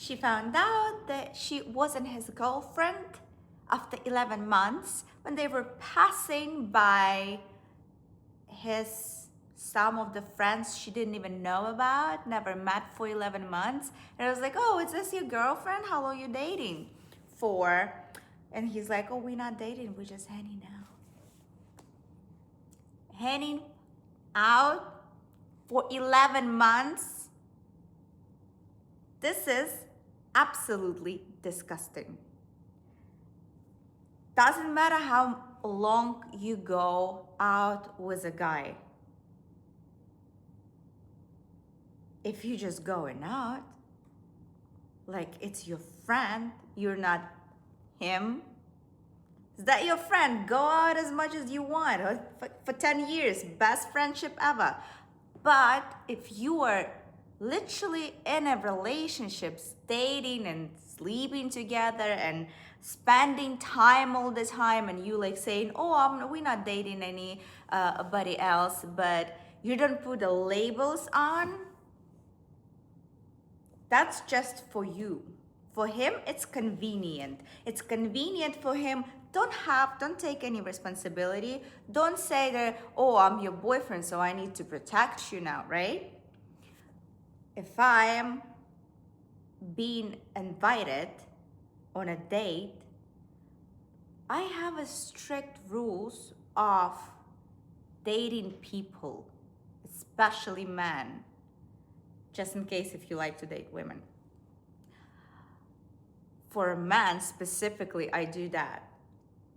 She found out that she wasn't his girlfriend after 11 months when they were passing by his some of the friends she didn't even know about, never met for 11 months. And I was like, oh, is this your girlfriend? How long are you dating for? And he's like, oh, we're not dating, we're just hanging out. Hanging out for 11 months? This is absolutely disgusting. Doesn't matter how long you go out with a guy. If you just going out, like it's your friend, you're not him. Is that your friend? Go out as much as you want for 10 years, best friendship ever. But if you are literally in a relationship, dating and sleeping together and spending time all the time, and you like saying, oh, we're not dating anybody else, but you don't put the labels on, that's just for you. For him, it's convenient. It's convenient for him. Don't take any responsibility. Don't say that, oh, I'm your boyfriend, so I need to protect you now, right? If I am being invited on a date, I have a strict rules of dating people, especially men, just in case if you like to date women. For a man specifically, I do that.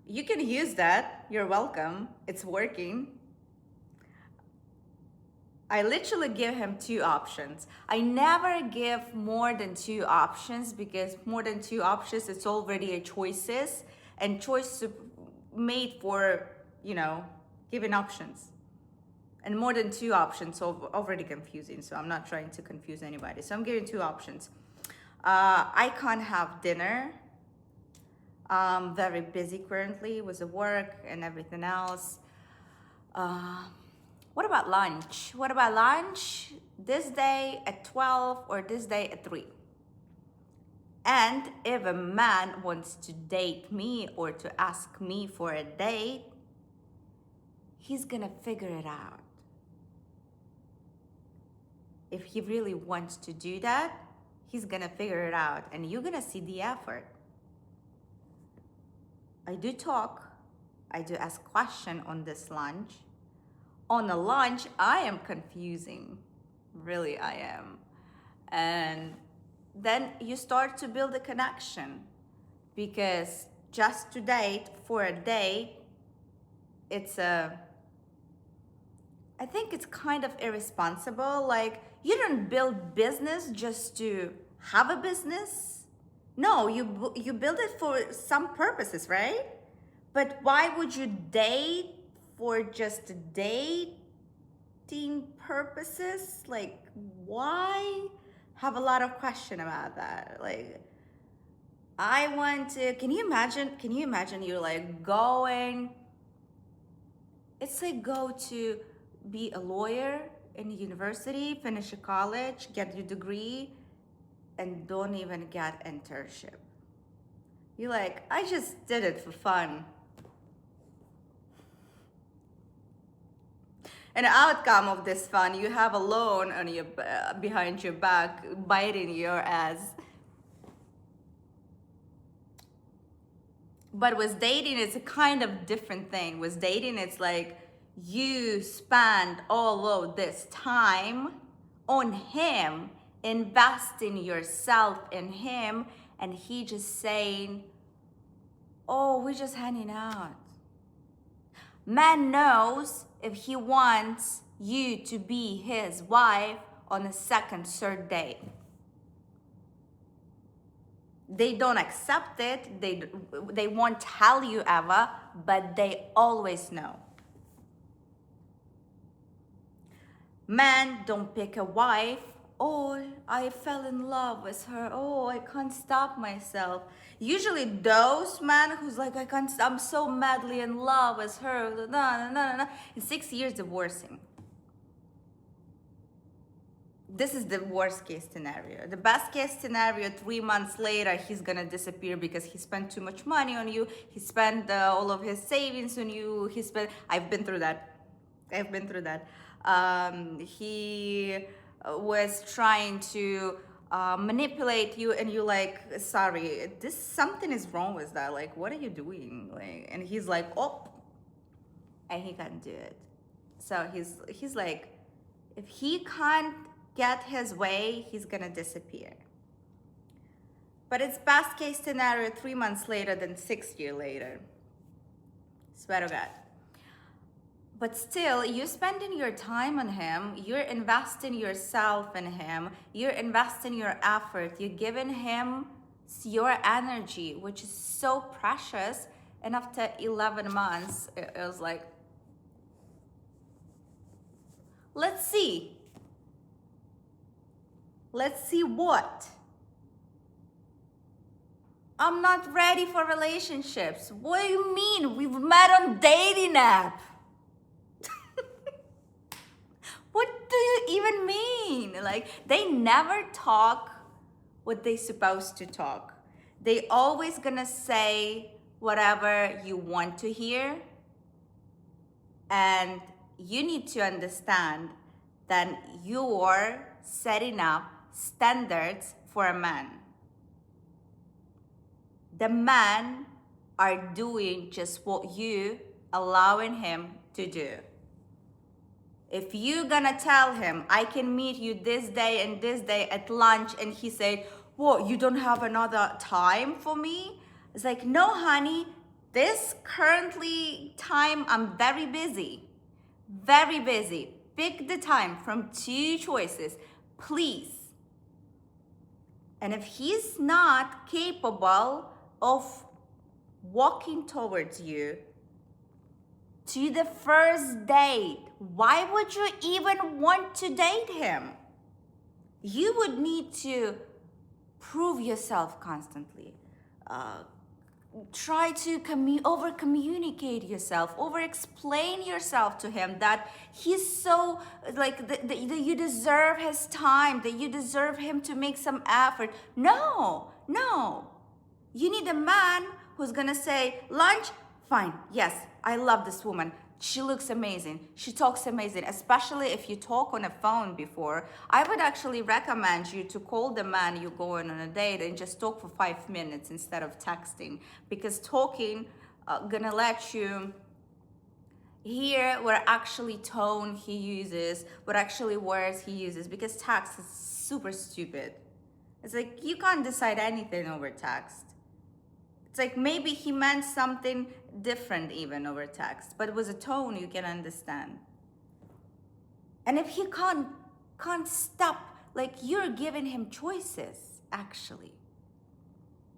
You can use that. You're welcome. It's working. I literally give him two options. I never give more than two options because more than two options, it's already a choices, and choice made for, giving options. And more than two options, so already confusing. So I'm not trying to confuse anybody. So I'm giving two options. I can't have dinner. I'm very busy currently with the work and everything else. What about lunch? What about lunch? This day at 12 or this day at 3? And if a man wants to date me or to ask me for a date, he's gonna figure it out. If he really wants to do that, he's gonna figure it out, and you're gonna see the effort. I do talk, I do ask questions on this lunch. On the lunch, I am confusing. Really, I am. And then you start to build a connection, because just to date for a date, I think it's kind of irresponsible. Like, you don't build business just to have a business. No, you build it for some purposes, right? But why would you date for just dating purposes? Like, why? Have a lot of question about that. Like, I want to, can you imagine you're like going, it's like go to be a lawyer in university, finish a college, get your degree, and don't even get internship. You're like, I just did it for fun. An outcome of this fun, you have a loan on your behind your back, biting your ass. But with dating, it's a kind of different thing. With dating, it's like you spend all of this time on him, investing yourself in him, and he just saying, oh, we're just hanging out. Man knows if he wants you to be his wife on the second, third date. They don't accept it, they won't tell you ever, but they always know. Men don't pick a wife, oh, I fell in love with her, oh, I can't stop myself. Usually those men who's like, I'm so madly in love with her, no, in 6 years divorcing. this is the worst case scenario. The best case scenario, 3 months later, he's gonna disappear because he spent too much money on you. He spent all of his savings on you. I've been through that. He was trying to manipulate you, and you're like, sorry, something is wrong with that. Like, what are you doing? Like, and he's like, oh, and he can't do it. So he's like, if he can't get his way, he's gonna disappear. But it's best case scenario 3 months later than 6 years later. Swear to God. But still, you're spending your time on him, you're investing yourself in him, you're investing your effort, you're giving him your energy, which is so precious. And after 11 months, it was like, let's see. Let's see what? I'm not ready for relationships. What do you mean? We've met on dating app. What do you even mean? Like, they never talk what they supposed to talk. They always gonna say whatever you want to hear. And you need to understand that you're setting up standards for a man. The men are doing just what you allowing him to do. If you're gonna tell him, I can meet you this day and this day at lunch, and he said, what, you don't have another time for me? It's like, no, honey, this currently time, I'm very busy. Very busy. Pick the time from 2 choices, please. And if he's not capable of walking towards you to the first date, why would you even want to date him? You would need to prove yourself constantly. Try to over communicate yourself, over explain yourself to him that he's so like that you deserve his time, that you deserve him to make some effort. No. You need a man who's gonna say, lunch, fine, yes, I love this woman. She looks amazing. She talks amazing, especially if you talk on a phone before. I would actually recommend you to call the man you're going on a date and just talk for 5 minutes instead of texting, because talking gonna let you hear what actually tone he uses, what actually words he uses, because text is super stupid. It's like you can't decide anything over text. It's like maybe he meant something different even over text, but with a tone you can understand. And if he can't stop, like, you're giving him choices, actually.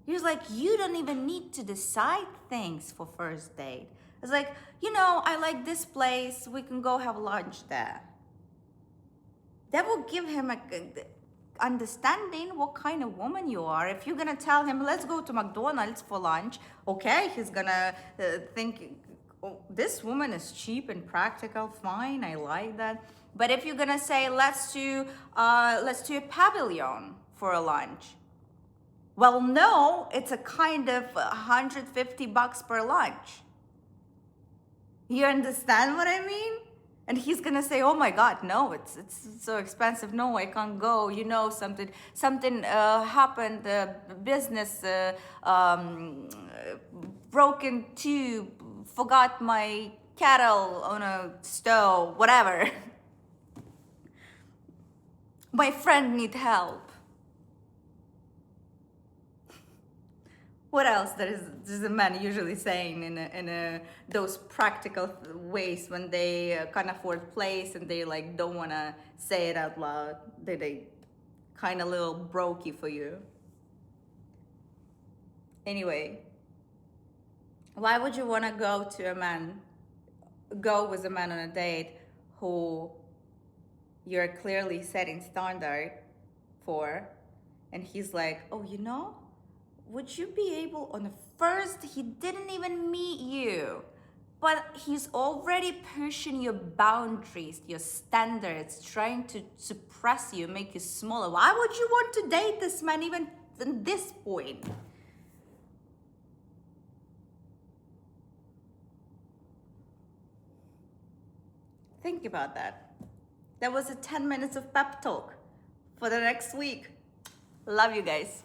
He's like, you don't even need to decide things for first date. It's like, I like this place, we can go have lunch there. That will give him a understanding what kind of woman you are. If you're gonna tell him, let's go to McDonald's for lunch, okay, he's gonna think, oh, this woman is cheap and practical, fine, I like that. But if you're gonna say, let's do a pavilion for a lunch, well, no, it's a kind of $150 per lunch. You understand what I mean? And he's gonna say, oh my God, no, it's so expensive. No, I can't go. Something happened, business, broken tube, forgot my kettle on a stove, whatever. My friend need help. What else does a man usually saying in those practical ways when they can't afford place and they like don't want to say it out loud? They kind of little brokey for you. Anyway, why would you want to go with a man on a date who you're clearly setting standard for, and he's like, oh, would you be able, on the first, he didn't even meet you, But he's already pushing your boundaries, your standards, trying to suppress you, make you smaller. Why would you want to date this man even at this point? Think about that. That was a 10 minutes of pep talk for the next week. Love you guys.